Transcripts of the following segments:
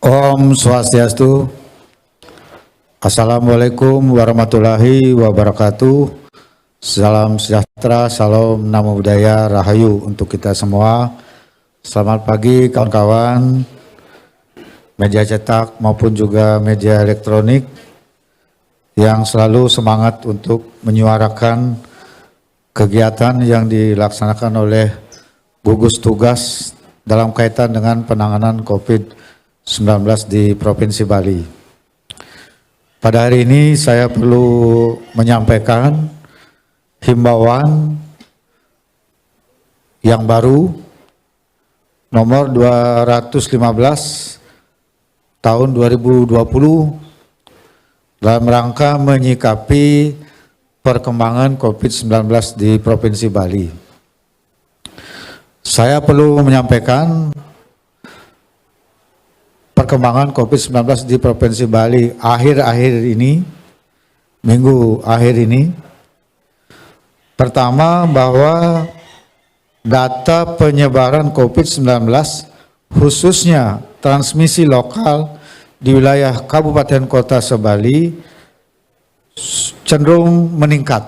Om Swastiastu. Assalamualaikum warahmatullahi wabarakatuh. Salam sejahtera, salam namo buddhaya, rahayu untuk kita semua. Selamat pagi kawan-kawan media cetak maupun juga media elektronik yang selalu semangat untuk menyuarakan kegiatan yang dilaksanakan oleh gugus tugas dalam kaitan dengan penanganan COVID-19 di Provinsi Bali. Pada hari ini saya perlu menyampaikan himbauan yang baru nomor 215 tahun 2020 dalam rangka menyikapi perkembangan COVID-19 di Provinsi Bali. Saya perlu menyampaikan perkembangan COVID-19 di Provinsi Bali akhir-akhir ini, minggu akhir ini. Pertama, bahwa data penyebaran COVID-19 khususnya transmisi lokal di wilayah Kabupaten Kota Sebali cenderung meningkat,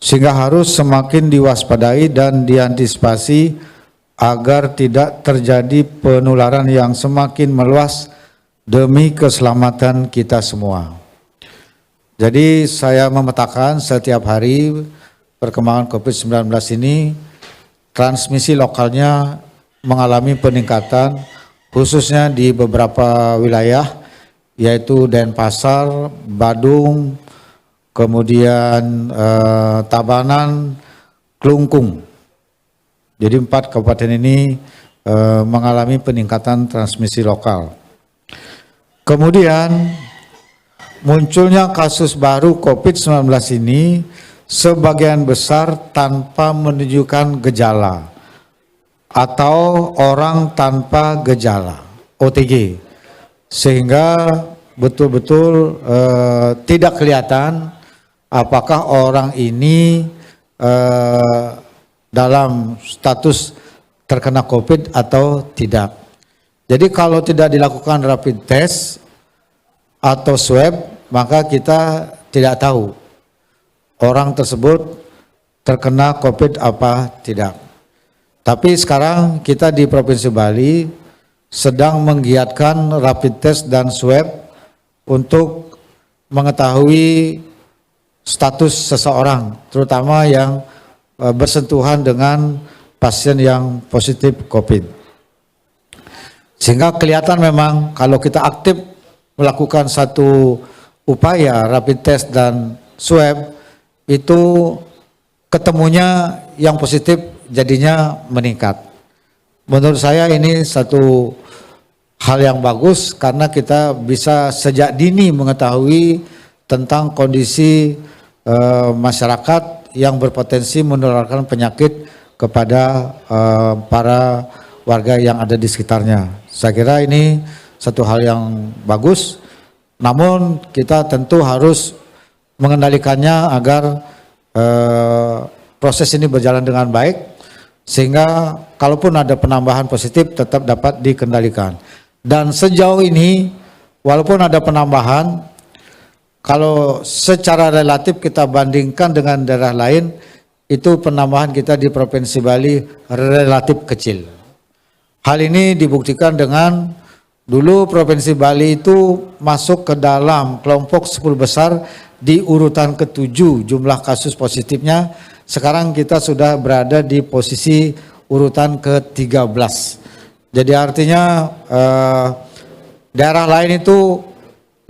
sehingga harus semakin diwaspadai dan diantisipasi agar tidak terjadi penularan yang semakin meluas demi keselamatan kita semua. Jadi saya memetakan setiap hari perkembangan COVID-19 ini, transmisi lokalnya mengalami peningkatan khususnya di beberapa wilayah yaitu Denpasar, Badung, kemudian Tabanan, Klungkung. Jadi 4 kabupaten ini mengalami peningkatan transmisi lokal. Kemudian munculnya kasus baru COVID-19 ini sebagian besar tanpa menunjukkan gejala atau orang tanpa gejala (OTG), sehingga betul-betul tidak kelihatan apakah orang ini dalam status terkena COVID atau tidak. Jadi kalau tidak dilakukan rapid test atau swab, maka kita tidak tahu orang tersebut terkena COVID apa tidak. Tapi sekarang kita di Provinsi Bali sedang menggiatkan rapid test dan swab untuk mengetahui status seseorang, terutama yang bersentuhan dengan pasien yang positif COVID. Sehingga kelihatan memang kalau kita aktif melakukan satu upaya rapid test dan swab, itu ketemunya yang positif jadinya meningkat. Menurut saya ini satu hal yang bagus karena kita bisa sejak dini mengetahui tentang kondisi masyarakat yang berpotensi menularkan penyakit kepada para warga yang ada di sekitarnya. Saya kira ini satu hal yang bagus, namun kita tentu harus mengendalikannya agar proses ini berjalan dengan baik, sehingga kalaupun ada penambahan positif tetap dapat dikendalikan. Dan sejauh ini walaupun ada penambahan, kalau secara relatif kita bandingkan dengan daerah lain, itu penambahan kita di Provinsi Bali relatif kecil. Hal ini dibuktikan dengan dulu Provinsi Bali itu masuk ke dalam kelompok 10 besar di urutan ke-7 jumlah kasus positifnya. Sekarang kita sudah berada di posisi urutan ke-13. Jadi artinya daerah lain itu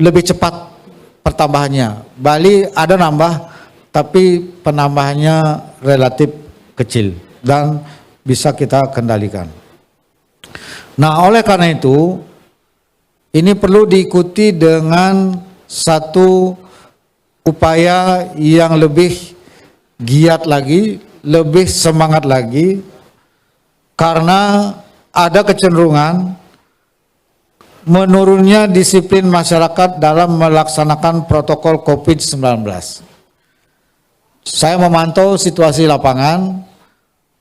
lebih cepat pertambahannya. Bali ada nambah, tapi penambahannya relatif kecil dan bisa kita kendalikan. Nah, oleh karena itu ini perlu diikuti dengan satu upaya yang lebih giat lagi, lebih semangat lagi, karena ada kecenderungan menurunnya disiplin masyarakat dalam melaksanakan protokol COVID-19. Saya memantau situasi lapangan,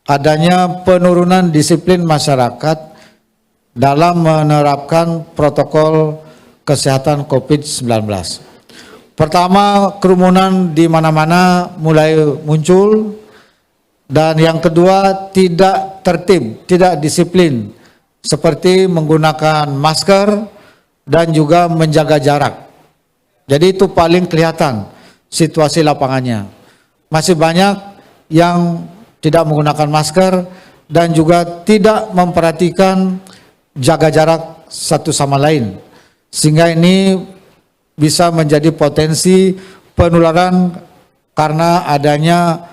adanya penurunan disiplin masyarakat dalam menerapkan protokol kesehatan COVID-19. Pertama, kerumunan di mana-mana mulai muncul, dan yang kedua, tidak tertib, tidak disiplin, seperti menggunakan masker dan juga menjaga jarak. Jadi itu paling kelihatan situasi lapangannya. Masih banyak yang tidak menggunakan masker dan juga tidak memperhatikan jaga jarak satu sama lain, sehingga ini bisa menjadi potensi penularan karena adanya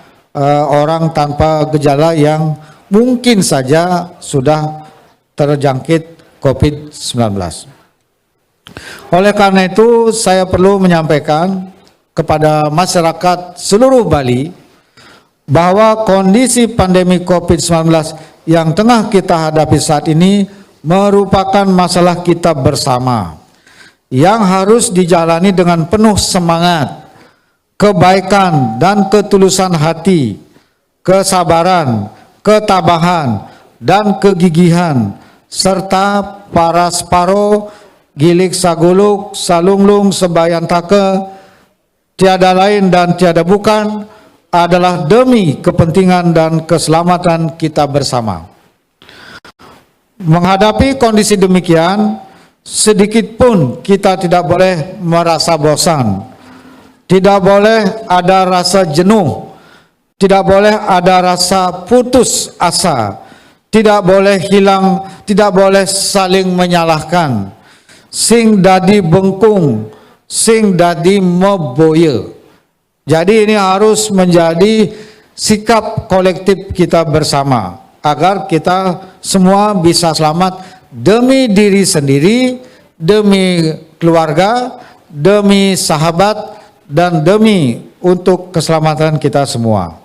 orang tanpa gejala yang mungkin saja sudah terjangkit COVID-19. Oleh karena itu, saya perlu menyampaikan kepada masyarakat seluruh Bali bahwa kondisi pandemi COVID-19 yang tengah kita hadapi saat ini merupakan masalah kita bersama yang harus dijalani dengan penuh semangat, kebaikan dan ketulusan hati, kesabaran, ketabahan dan kegigihan, serta para separo, gilik saguluk, salunglung, sebayantake, tiada lain dan tiada bukan adalah demi kepentingan dan keselamatan kita bersama. Menghadapi kondisi demikian, sedikit pun kita tidak boleh merasa bosan, tidak boleh ada rasa jenuh, tidak boleh ada rasa putus asa, tidak boleh hilang, tidak boleh saling menyalahkan, sing dadi bengkung, sing dadi meboye. Jadi ini harus menjadi sikap kolektif kita bersama agar kita semua bisa selamat demi diri sendiri, demi keluarga, demi sahabat, dan demi untuk keselamatan kita semua.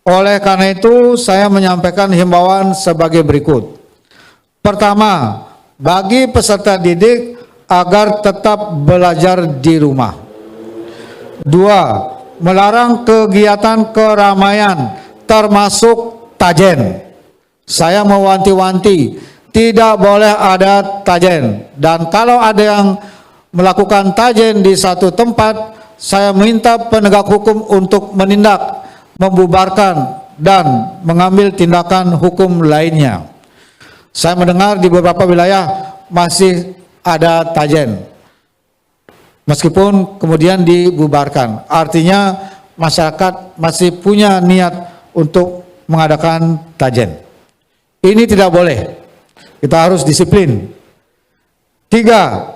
Oleh karena itu, saya menyampaikan himbauan sebagai berikut. Pertama, bagi peserta didik agar tetap belajar di rumah. Dua, melarang kegiatan keramaian termasuk tajen. Saya mewanti-wanti, tidak boleh ada tajen. Dan kalau ada yang melakukan tajen di satu tempat, saya minta penegak hukum untuk menindak, membubarkan, dan mengambil tindakan hukum lainnya. Saya mendengar di beberapa wilayah masih ada tajen, meskipun kemudian dibubarkan. Artinya masyarakat masih punya niat untuk mengadakan tajen. Ini tidak boleh. Kita harus disiplin. Tiga,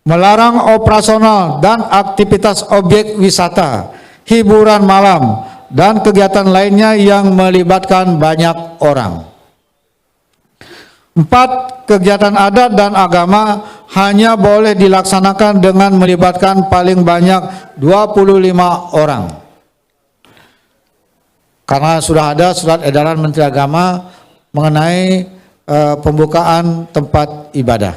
melarang operasional dan aktivitas objek wisata, hiburan malam, dan kegiatan lainnya yang melibatkan banyak orang. Empat, kegiatan adat dan agama hanya boleh dilaksanakan dengan melibatkan paling banyak 25 orang. Karena sudah ada surat edaran Menteri Agama mengenai pembukaan tempat ibadah.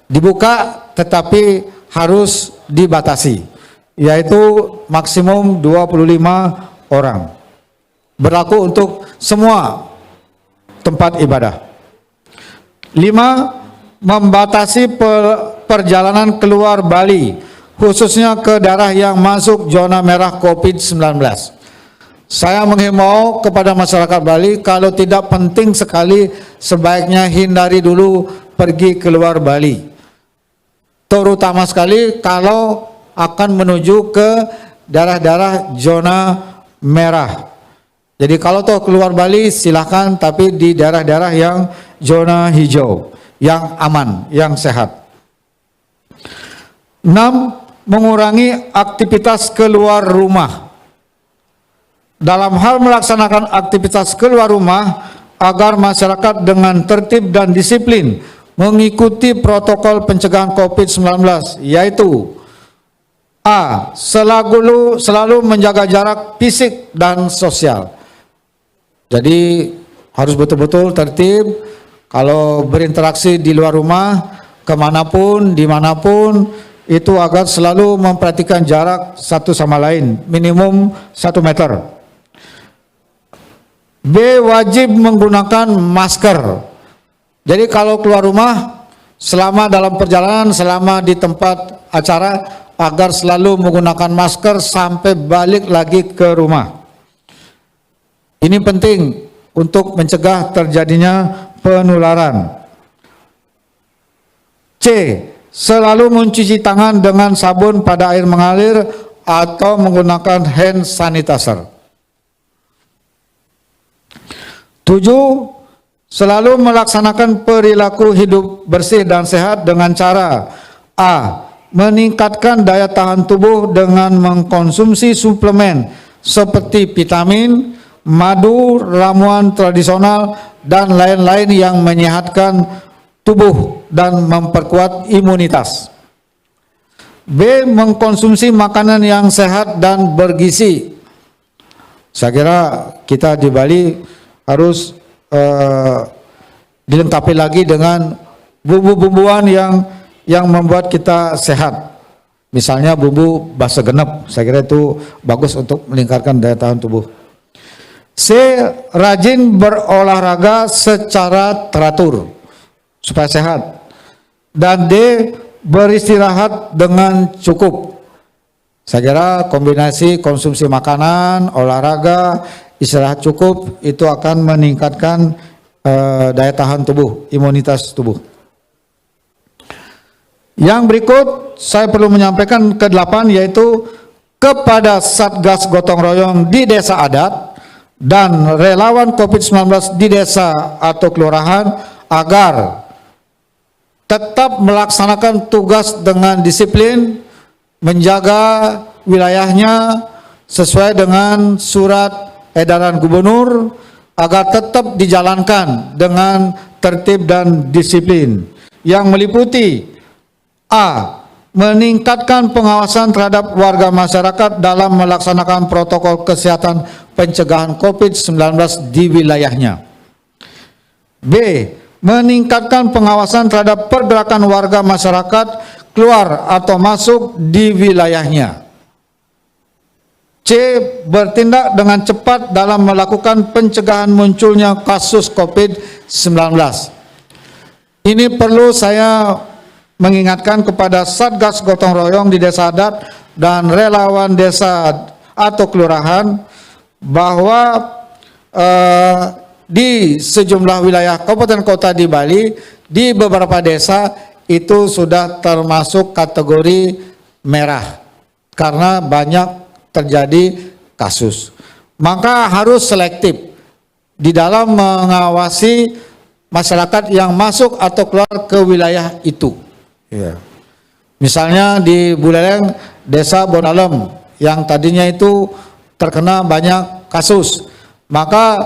Dibuka tetapi harus dibatasi, yaitu maksimum 25 orang. Berlaku untuk semua tempat ibadah. 5. Membatasi perjalanan keluar Bali, khususnya ke daerah yang masuk zona merah COVID-19. Saya menghimbau kepada masyarakat Bali, kalau tidak penting sekali, sebaiknya hindari dulu pergi keluar Bali. Terutama sekali kalau akan menuju ke daerah-daerah zona merah. Jadi kalau toh keluar Bali silahkan, tapi di daerah-daerah yang zona hijau, yang aman, yang sehat. 6. Mengurangi aktivitas keluar rumah. Dalam hal melaksanakan aktivitas keluar rumah, agar masyarakat dengan tertib dan disiplin mengikuti protokol pencegahan COVID-19, yaitu A. Selalu menjaga jarak fisik dan sosial. Jadi harus betul-betul tertib. Kalau berinteraksi di luar rumah, kemanapun, dimanapun, itu agar selalu memperhatikan jarak satu sama lain, minimum 1 meter. B. Wajib menggunakan masker Jadi kalau keluar rumah, selama dalam perjalanan, selama di tempat acara, agar selalu menggunakan masker sampai balik lagi ke rumah. Ini penting untuk mencegah terjadinya penularan. C. Selalu mencuci tangan dengan sabun pada air mengalir atau menggunakan hand sanitizer. 7. Selalu melaksanakan perilaku hidup bersih dan sehat dengan cara A. Meningkatkan daya tahan tubuh dengan mengkonsumsi suplemen seperti vitamin, madu, ramuan tradisional, dan lain-lain yang menyehatkan tubuh dan memperkuat imunitas. B. Mengkonsumsi makanan yang sehat dan bergizi. Saya kira kita di Bali harus dilengkapi lagi dengan bumbu-bumbuan yang membuat kita sehat. Misalnya bumbu basa genep, saya kira itu bagus untuk meningkatkan daya tahan tubuh. C. Rajin berolahraga secara teratur supaya sehat. Dan D. Beristirahat dengan cukup. Saya kira kombinasi konsumsi makanan, olahraga, istirahat cukup itu akan meningkatkan daya tahan tubuh, imunitas tubuh. Yang berikut saya perlu menyampaikan ke-8, yaitu kepada Satgas Gotong Royong di desa adat dan relawan COVID-19 di desa atau kelurahan agar tetap melaksanakan tugas dengan disiplin, menjaga wilayahnya sesuai dengan surat edaran gubernur agar tetap dijalankan dengan tertib dan disiplin yang meliputi A. Meningkatkan pengawasan terhadap warga masyarakat dalam melaksanakan protokol kesehatan pencegahan COVID-19 di wilayahnya. B. Meningkatkan pengawasan terhadap pergerakan warga masyarakat keluar atau masuk di wilayahnya. C. Bertindak dengan cepat dalam melakukan pencegahan munculnya kasus COVID-19. Ini perlu saya mengingatkan kepada Satgas Gotong Royong di desa adat dan relawan desa atau kelurahan bahwa di sejumlah wilayah kabupaten kota di Bali, di beberapa desa itu sudah termasuk kategori merah karena banyak terjadi kasus. Maka harus selektif di dalam mengawasi masyarakat yang masuk atau keluar ke wilayah itu. Ya. Misalnya di Buleleng, desa Bonalem yang tadinya itu terkena banyak kasus, maka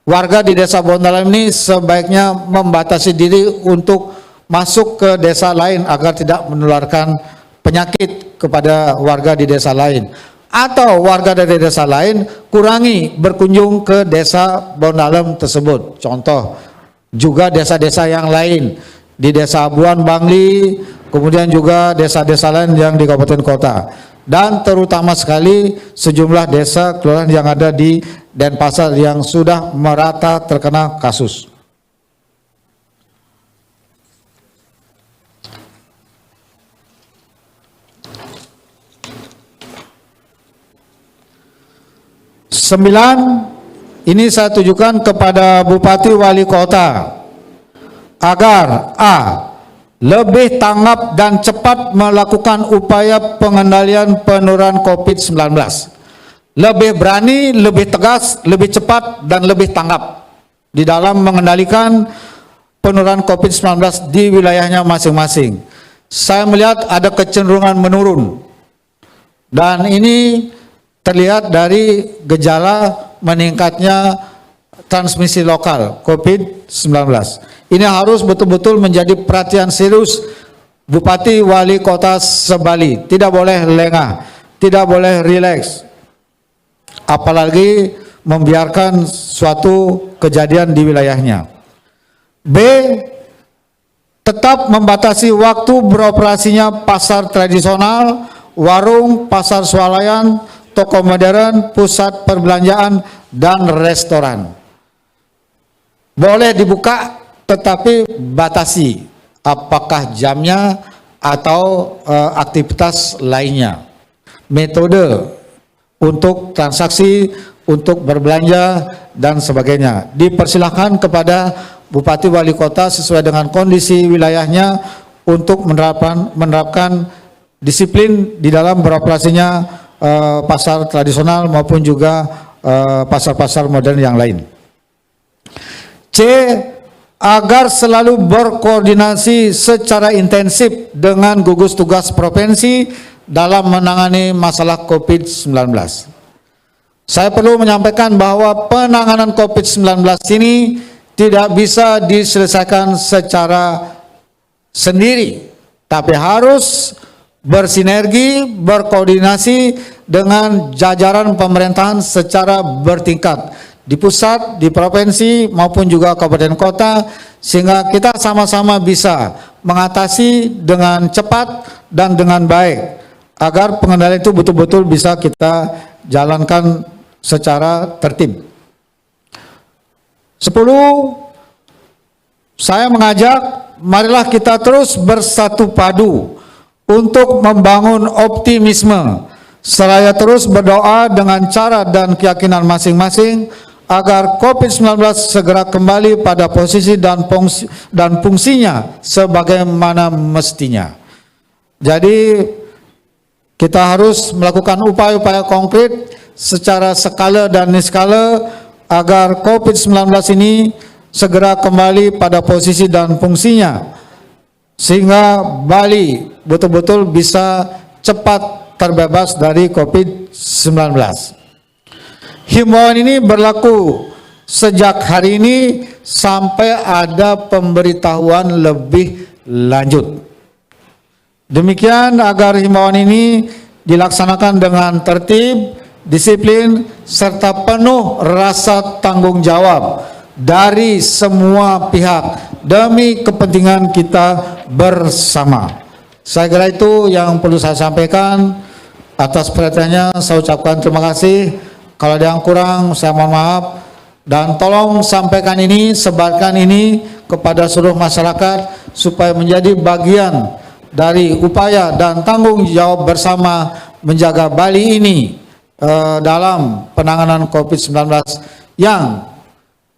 warga di desa Bonalem ini sebaiknya membatasi diri untuk masuk ke desa lain agar tidak menularkan penyakit kepada warga di desa lain. Atau warga dari desa lain kurangi berkunjung ke desa Bonalem tersebut. Contoh, juga desa-desa yang lain di desa Abuan, Bangli, kemudian juga desa-desa lain yang di kabupaten kota. Dan terutama sekali sejumlah desa kelurahan yang ada di Denpasar yang sudah merata terkena kasus. Sembilan, ini saya tujukan kepada Bupati Wali Kota agar A. Lebih tanggap dan cepat melakukan upaya pengendalian penularan COVID-19. Lebih berani, lebih tegas, lebih cepat, dan lebih tanggap di dalam mengendalikan penularan COVID-19 di wilayahnya masing-masing. Saya melihat ada kecenderungan menurun. Dan ini terlihat dari gejala meningkatnya transmisi lokal COVID-19. Ini harus betul-betul menjadi perhatian serius Bupati Wali Kota Sebali. Tidak boleh lengah, tidak boleh rileks, apalagi membiarkan suatu kejadian di wilayahnya. B. Tetap membatasi waktu beroperasinya pasar tradisional, warung, pasar swalayan, toko modern, pusat perbelanjaan, dan restoran. Boleh dibuka, tetapi batasi apakah jamnya atau aktivitas lainnya. Metode untuk transaksi, untuk berbelanja dan sebagainya. Dipersilahkan kepada Bupati Wali Kota sesuai dengan kondisi wilayahnya untuk menerapkan disiplin di dalam beroperasinya pasar tradisional maupun juga pasar-pasar modern yang lain. C. Agar selalu berkoordinasi secara intensif dengan gugus tugas provinsi dalam menangani masalah COVID-19. Saya perlu menyampaikan bahwa penanganan COVID-19 ini tidak bisa diselesaikan secara sendiri, tapi harus bersinergi, berkoordinasi dengan jajaran pemerintahan secara bertingkat di pusat, di provinsi maupun juga kabupaten kota, sehingga kita sama-sama bisa mengatasi dengan cepat dan dengan baik agar pengendalian itu betul-betul bisa kita jalankan secara tertib. 10. Saya mengajak, marilah kita terus bersatu padu untuk membangun optimisme, seraya terus berdoa dengan cara dan keyakinan masing-masing agar COVID-19 segera kembali pada posisi dan fungsinya sebagaimana mestinya. Jadi kita harus melakukan upaya-upaya konkret secara skala dan niskala agar COVID-19 ini segera kembali pada posisi dan fungsinya, sehingga Bali betul-betul bisa cepat terbebas dari COVID-19. Himbauan ini berlaku sejak hari ini sampai ada pemberitahuan lebih lanjut. Demikian agar himbauan ini dilaksanakan dengan tertib, disiplin, serta penuh rasa tanggung jawab dari semua pihak demi kepentingan kita bersama. Saya kira itu yang perlu saya sampaikan. Atas perhatiannya saya ucapkan terima kasih. Kalau ada yang kurang saya mohon maaf, dan tolong sampaikan ini, sebarkan ini kepada seluruh masyarakat supaya menjadi bagian dari upaya dan tanggung jawab bersama menjaga Bali ini dalam penanganan COVID-19 yang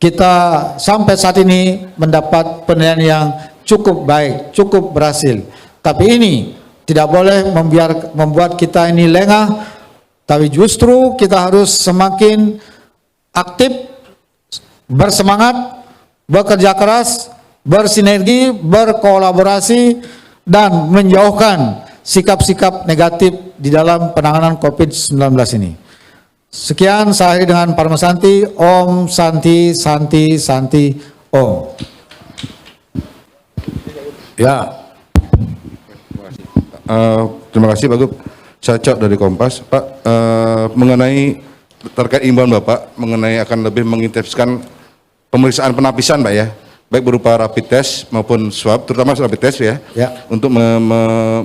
kita sampai saat ini mendapat penilaian yang cukup baik, cukup berhasil. Tapi ini tidak boleh membuat kita ini lengah, tapi justru kita harus semakin aktif, bersemangat, bekerja keras, bersinergi, berkolaborasi, dan menjauhkan sikap-sikap negatif di dalam penanganan COVID-19 ini. Sekian, saya akhiri dengan Parma Santi. Om Santi Santi Santi Om. Ya, terima kasih Pak Gub. Saya Cok dari Kompas. Pak, mengenai terkait imbauan Bapak mengenai akan lebih mengintensifkan pemeriksaan penapisan Pak ya, baik berupa rapid test maupun swab, terutama rapid test ya, untuk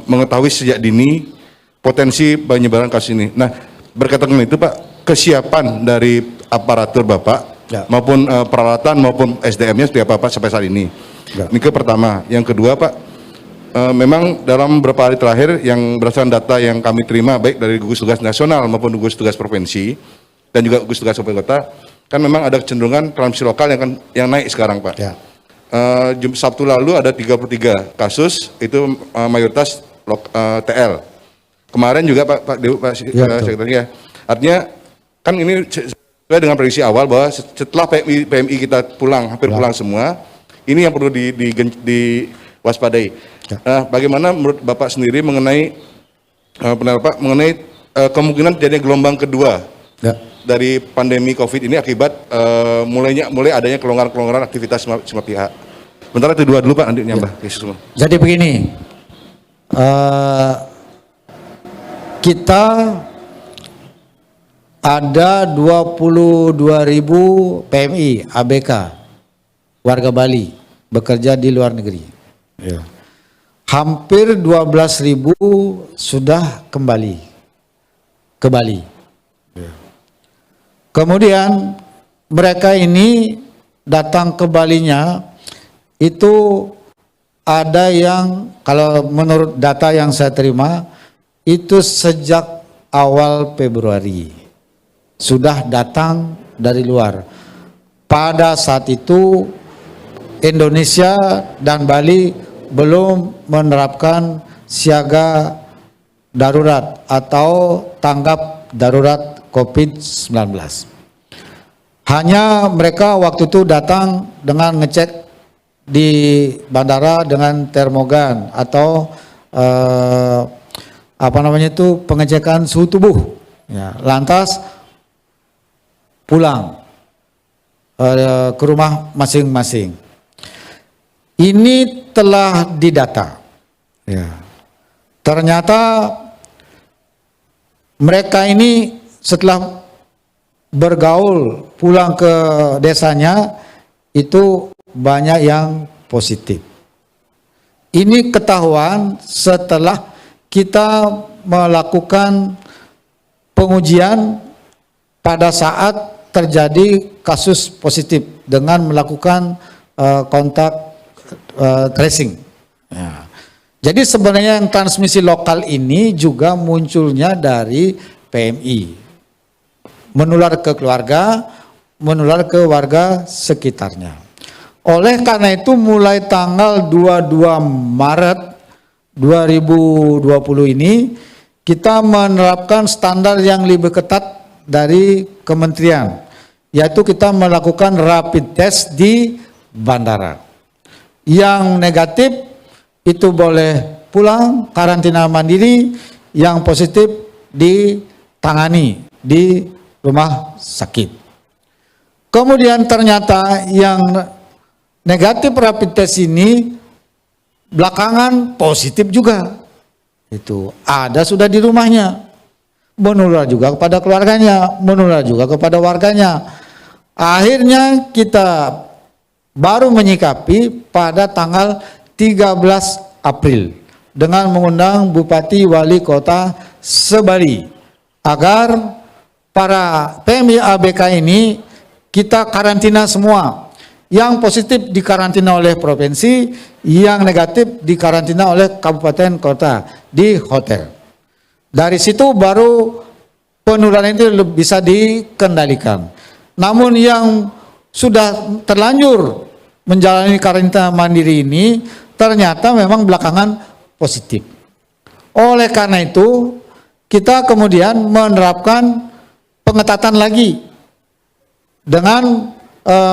mengetahui sejak dini potensi penyebaran kasus ini. Nah, berkaitan dengan itu Pak, kesiapan dari aparatur Bapak maupun peralatan maupun SDM-nya seperti apa Pak sampai saat ini? Ini ke pertama. Yang kedua Pak, memang dalam beberapa hari terakhir yang berdasarkan data yang kami terima baik dari gugus tugas nasional maupun gugus tugas provinsi dan juga gugus tugas kabupaten kota, kan memang ada kecenderungan transmisi lokal yang naik sekarang Pak. Sabtu lalu ada 33 kasus, itu mayoritas TL. Kemarin juga Pak Sekretariat, artinya kan ini sesuai dengan prediksi awal bahwa setelah PMI kita pulang, hampir pulang semua, ini yang perlu diwaspadai. Bagaimana menurut Bapak sendiri mengenai pendapat mengenai kemungkinan terjadinya gelombang kedua dari pandemi COVID ini akibat mulai adanya kelonggaran aktivitas semua pihak. Bentar itu dua dulu Pak, nanti nyambah. Jadi begini, kita ada 22.000 PMI ABK warga Bali bekerja di luar negeri. Hampir 12.000 sudah kembali ke Bali. Kemudian mereka ini datang ke Balinya itu ada yang kalau menurut data yang saya terima itu sejak awal Februari sudah datang dari luar. Pada saat itu Indonesia dan Bali belum menerapkan siaga darurat atau tanggap darurat COVID-19. Hanya mereka waktu itu datang dengan ngecek di bandara dengan termogan atau pengecekan suhu tubuh. Ya, lantas pulang ke rumah masing-masing. Ini telah didata. Ya. Ternyata mereka ini setelah bergaul pulang ke desanya itu banyak yang positif. Ini ketahuan setelah kita melakukan pengujian pada saat terjadi kasus positif dengan melakukan kontak tracing. Ya. Jadi sebenarnya yang transmisi lokal ini juga munculnya dari PMI. Menular ke keluarga, menular ke warga sekitarnya. Oleh karena itu mulai tanggal 22 Maret 2020 ini kita menerapkan standar yang lebih ketat dari kementerian, yaitu kita melakukan rapid test di bandara. Yang negatif itu boleh pulang karantina mandiri, yang positif ditangani di rumah sakit. Kemudian ternyata yang negatif rapid test ini belakangan positif juga. Itu ada sudah di rumahnya. Menular juga kepada keluarganya, menular juga kepada warganya. Akhirnya kita baru menyikapi pada tanggal 13 April dengan mengundang Bupati Wali Kota se-Bali agar para PMI ABK ini kita karantina semua. Yang positif dikarantina oleh provinsi, yang negatif dikarantina oleh kabupaten kota di hotel. Dari situ baru penularan itu bisa dikendalikan. Namun yang sudah terlanjur menjalani karantina mandiri ini ternyata memang belakangan positif. Oleh karena itu kita kemudian menerapkan pengetatan lagi dengan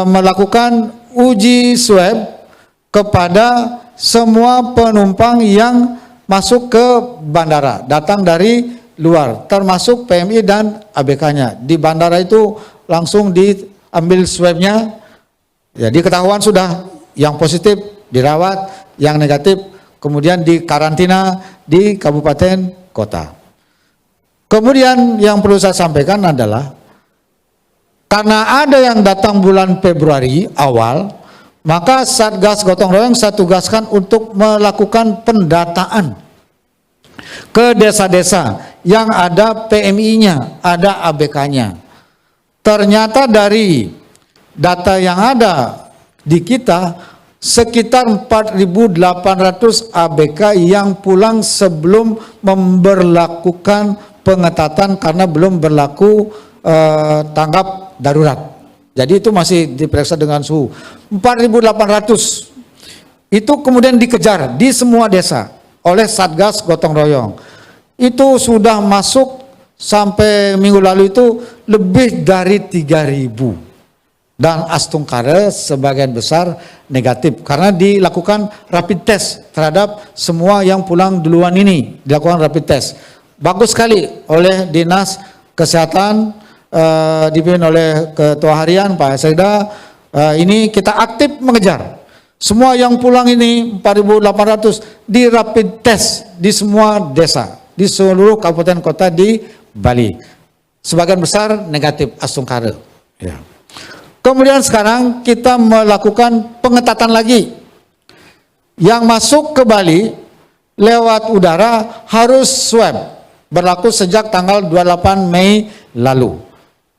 melakukan uji swab kepada semua penumpang yang masuk ke bandara, datang dari luar, termasuk PMI dan ABK-nya. Di bandara itu langsung diambil swabnya, jadi ketahuan sudah yang positif dirawat, yang negatif kemudian dikarantina di kabupaten kota. Kemudian yang perlu saya sampaikan adalah karena ada yang datang bulan Februari awal, maka Satgas Gotong Royong saya tugaskan untuk melakukan pendataan ke desa-desa yang ada PMI-nya, ada ABK-nya. Ternyata dari data yang ada di kita sekitar 4.800 ABK yang pulang sebelum memberlakukan pengetatan karena belum berlaku tanggap darurat. Jadi itu masih diperiksa dengan suhu 4.800. Itu kemudian dikejar di semua desa oleh Satgas Gotong Royong. Itu sudah masuk sampai minggu lalu itu lebih dari 3.000. Dan Astungkare sebagian besar negatif karena dilakukan rapid test terhadap semua yang pulang duluan ini, dilakukan rapid test. Bagus sekali oleh Dinas Kesehatan dipimpin oleh Ketua Harian Pak Seda. Ini kita aktif mengejar semua yang pulang ini 4.800 di rapid test di semua desa di seluruh kabupaten kota di Bali. Sebagian besar negatif Astungkare. Ya. Kemudian sekarang kita melakukan pengetatan lagi. Yang masuk ke Bali lewat udara harus swab, berlaku sejak tanggal 28 Mei lalu.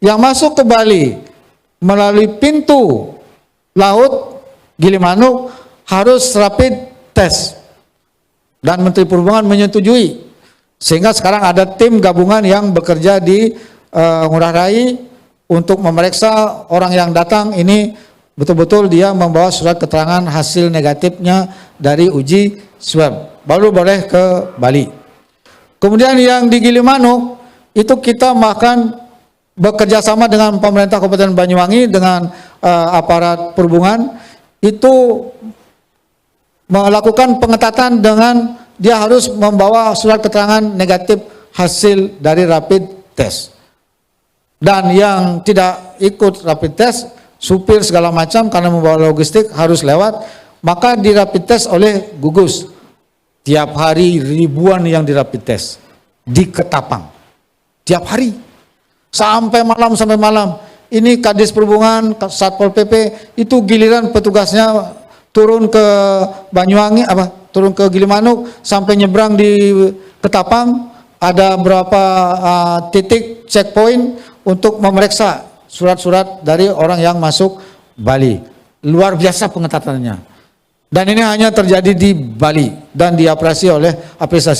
Yang masuk ke Bali melalui pintu laut Gilimanuk harus rapid test. Dan Menteri Perhubungan menyetujui. Sehingga sekarang ada tim gabungan yang bekerja di Ngurah Rai untuk memeriksa orang yang datang ini betul-betul dia membawa surat keterangan hasil negatifnya dari uji swab. Baru boleh ke Bali. Kemudian yang di Gilimanuk itu kita bahkan bekerja sama dengan pemerintah Kabupaten Banyuwangi dengan aparat perhubungan itu melakukan pengetatan dengan dia harus membawa surat keterangan negatif hasil dari rapid test. Dan yang tidak ikut rapid test, supir segala macam karena membawa logistik harus lewat, maka di rapid test oleh gugus. Tiap hari ribuan yang di rapid test di Ketapang. Tiap hari. Sampai malam. Ini Kadis Perhubungan, Satpol PP itu giliran petugasnya turun ke Banyuwangi turun ke Gilimanuk sampai nyebrang di Ketapang, ada berapa titik checkpoint untuk memeriksa surat-surat dari orang yang masuk Bali. Luar biasa pengetatannya. Dan ini hanya terjadi di Bali dan apresiasi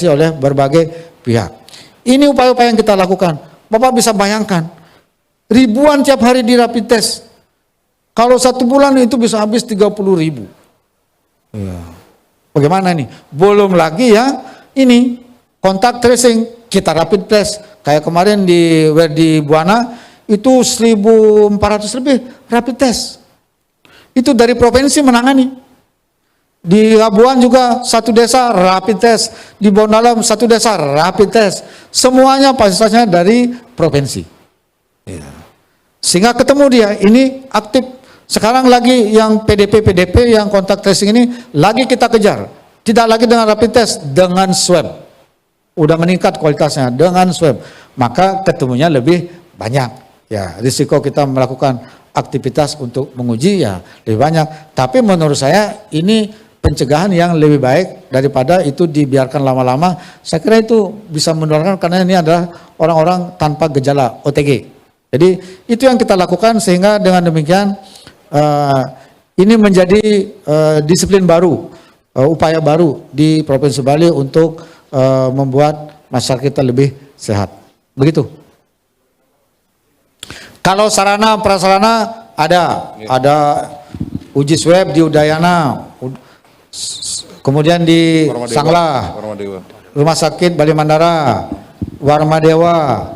oleh berbagai pihak. Ini upaya-upaya yang kita lakukan. Bapak bisa bayangkan, ribuan tiap hari di rapid test. Kalau 1 bulan itu bisa habis 30.000. Ya. Bagaimana nih? Belum lagi ya ini kontak tracing, kita rapid test. Kayak kemarin di Buana itu 1.400 lebih rapid test. Itu dari provinsi menangani. Di Labuan juga 1 desa rapid test, di Bondalam 1 desa rapid test. Semuanya fasilitasnya dari provinsi. Ya. Sehingga ketemu dia, ini aktif. Sekarang lagi yang PDP yang kontak tracing ini lagi kita kejar. Tidak lagi dengan rapid test, dengan swab. Udah meningkat kualitasnya dengan swab. Maka ketemunya lebih banyak. Ya, risiko kita melakukan aktivitas untuk menguji ya lebih banyak. Tapi menurut saya ini pencegahan yang lebih baik daripada itu dibiarkan lama-lama. Saya kira itu bisa menularkan karena ini adalah orang-orang tanpa gejala OTG. Jadi itu yang kita lakukan sehingga dengan demikian ini menjadi disiplin baru, upaya baru di Provinsi Bali untuk membuat masyarakat kita lebih sehat. Begitu. Kalau sarana prasarana ada uji swab di Udayana, kemudian di Sanglah, Rumah Sakit Bali Mandara, Warmadewa,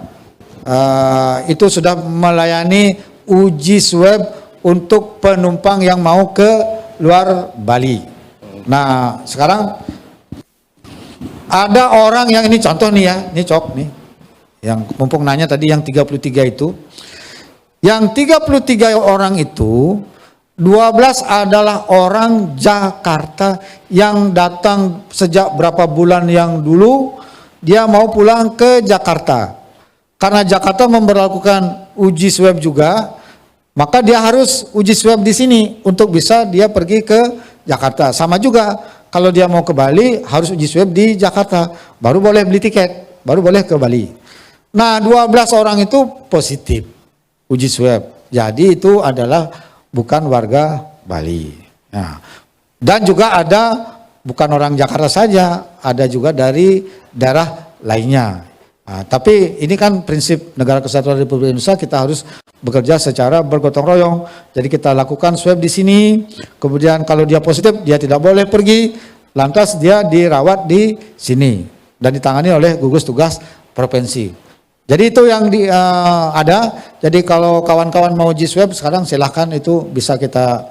itu sudah melayani uji swab untuk penumpang yang mau ke luar Bali. Nah sekarang ada orang yang ini contoh nih ya, ini Cok nih, yang mumpung nanya tadi yang 33 itu, yang 33 orang itu 12 adalah orang Jakarta yang datang sejak berapa bulan yang dulu dia mau pulang ke Jakarta. Karena Jakarta memberlakukan uji swab juga, maka dia harus uji swab di sini untuk bisa dia pergi ke Jakarta. Sama juga kalau dia mau ke Bali harus uji swab di Jakarta, baru boleh beli tiket, baru boleh ke Bali. Nah 12 orang itu positif uji swab. Jadi itu adalah bukan warga Bali. Nah, dan juga ada bukan orang Jakarta saja, ada juga dari daerah lainnya. Nah, tapi ini kan prinsip Negara Kesatuan Republik Indonesia, kita harus bekerja secara bergotong royong. Jadi kita lakukan swab di sini, kemudian kalau dia positif dia tidak boleh pergi, lantas dia dirawat di sini dan ditangani oleh gugus tugas provinsi. Jadi itu yang ada. Jadi kalau kawan-kawan mau uji swab sekarang silahkan, itu bisa kita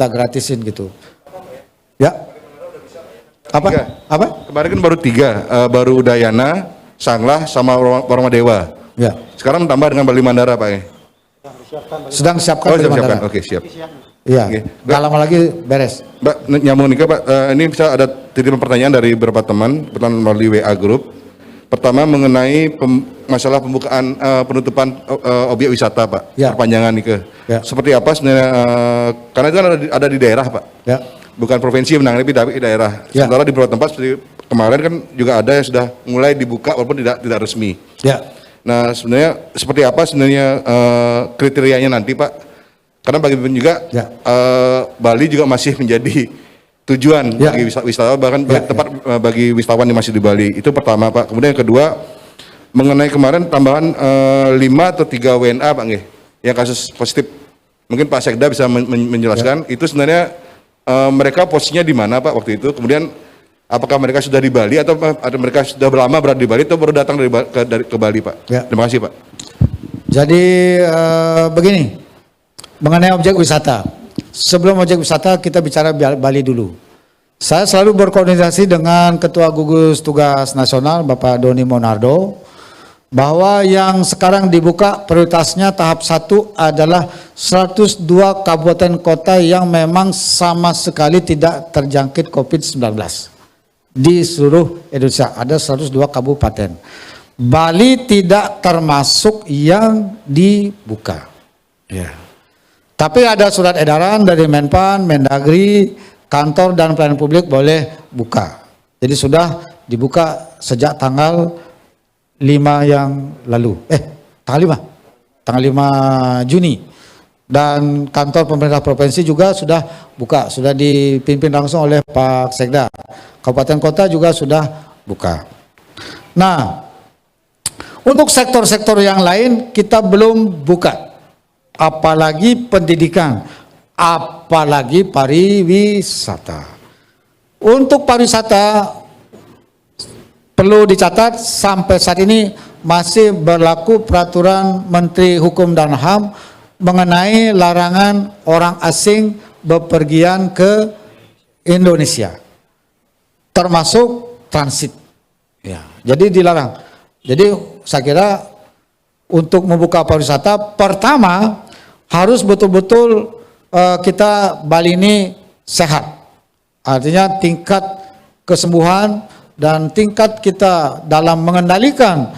gratisin gitu. Ya. Apa? Kemarin kan baru 3, baru Udayana, Sanglah, sama Warmadewa. Ya. Sekarang tambah dengan Bali Mandara Pak ya? Sedang siapkan Bali Mandara. Oke siap. Iya. Gak lama lagi beres. Mbak, nyambung nih Pak, ini bisa ada titipan pertanyaan dari beberapa teman melalui WA Group. Pertama mengenai masalah pembukaan penutupan objek wisata Pak, ya. Perpanjangan nih ke. Ya. Seperti apa sebenarnya, karena itu kan ada di daerah Pak. Ya. Bukan provinsi menangani tapi di daerah. Ya. Sementara di beberapa tempat seperti kemarin kan juga ada yang sudah mulai dibuka walaupun tidak resmi. Ya. Nah sebenarnya seperti apa sebenarnya kriterianya nanti Pak? Karena bagi juga ya. Bali juga masih menjadi tujuan Ya. bagi wisatawan, bahkan Ya, tempat bagi wisatawan yang masih di Bali. Itu pertama, Pak. Kemudian yang kedua, mengenai kemarin tambahan 5 atau 3 WNA, Pak nggih, yang kasus positif. Mungkin Pak Sekda bisa menjelaskan itu sebenarnya mereka posisinya di mana, Pak, waktu itu. Kemudian apakah mereka sudah di Bali atau mereka sudah lama berada di Bali atau baru datang ke Bali, Pak? Ya. Terima kasih, Pak. Jadi begini, mengenai objek wisata. Sebelum objek wisata kita bicara Bali dulu. Saya selalu berkoordinasi dengan Ketua Gugus Tugas Nasional Bapak Doni Monardo bahwa yang sekarang dibuka prioritasnya tahap 1 adalah 102 kabupaten kota yang memang sama sekali tidak terjangkit COVID-19 di seluruh Indonesia. Ada 102 kabupaten. Bali tidak termasuk yang dibuka. Ya. Tapi ada surat edaran dari Menpan, Mendagri, kantor dan pelayanan publik boleh buka. Jadi sudah dibuka sejak tanggal 5 yang lalu. Tanggal 5 Juni. Dan kantor pemerintah provinsi juga sudah buka, sudah dipimpin langsung oleh Pak Sekda. Kabupaten kota juga sudah buka. Nah, untuk sektor-sektor yang lain kita belum buka. Apalagi pendidikan, apalagi pariwisata. Untuk pariwisata perlu dicatat sampai saat ini masih berlaku peraturan Menteri Hukum dan HAM mengenai larangan orang asing bepergian ke Indonesia, termasuk transit. Ya, jadi dilarang. Jadi saya kira untuk membuka pariwisata pertama harus betul-betul kita Bali ini sehat. Artinya tingkat kesembuhan dan tingkat kita dalam mengendalikan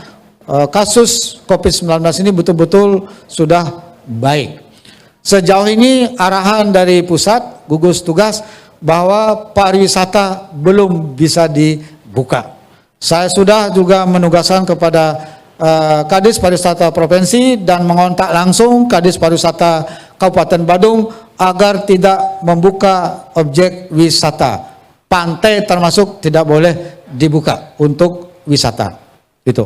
kasus COVID-19 ini betul-betul sudah baik. Sejauh ini arahan dari pusat gugus tugas bahwa pariwisata belum bisa dibuka. Saya sudah juga menugaskan kepada Kadis Pariwisata Provinsi dan mengontak langsung Kadis Pariwisata Kabupaten Badung agar tidak membuka objek wisata. Pantai termasuk tidak boleh dibuka untuk wisata. Itu.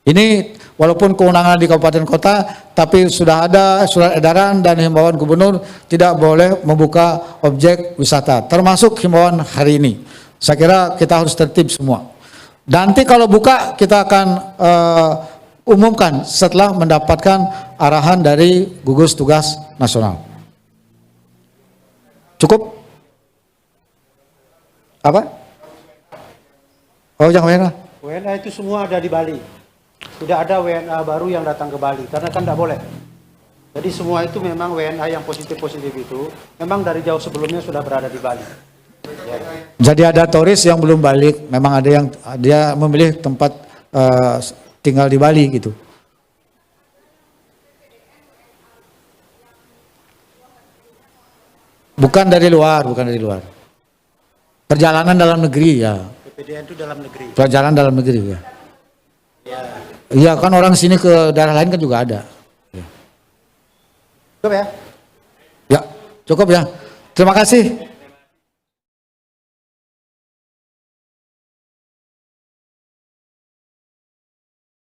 Ini walaupun kewenangan di kabupaten kota, tapi sudah ada surat edaran dan himbauan gubernur tidak boleh membuka objek wisata, termasuk himbauan hari ini. Saya kira kita harus tertib semua. Nanti kalau buka kita akan umumkan setelah mendapatkan arahan dari gugus tugas nasional. Cukup? Apa? Oh, yang WNA? WNA itu semua ada di Bali. Tidak ada WNA baru yang datang ke Bali karena kan tidak boleh. Jadi semua itu memang WNA yang positif-positif itu memang dari jauh sebelumnya sudah berada di Bali. Ya. Jadi ada turis yang belum balik, memang ada yang dia memilih tempat tinggal di Bali gitu. Bukan dari luar, bukan dari luar. Perjalanan dalam negeri ya. PPDN itu dalam negeri. Perjalanan dalam negeri ya. Ya. Iya kan orang sini ke daerah lain kan juga ada. Cukup ya? Ya, cukup ya. Terima kasih.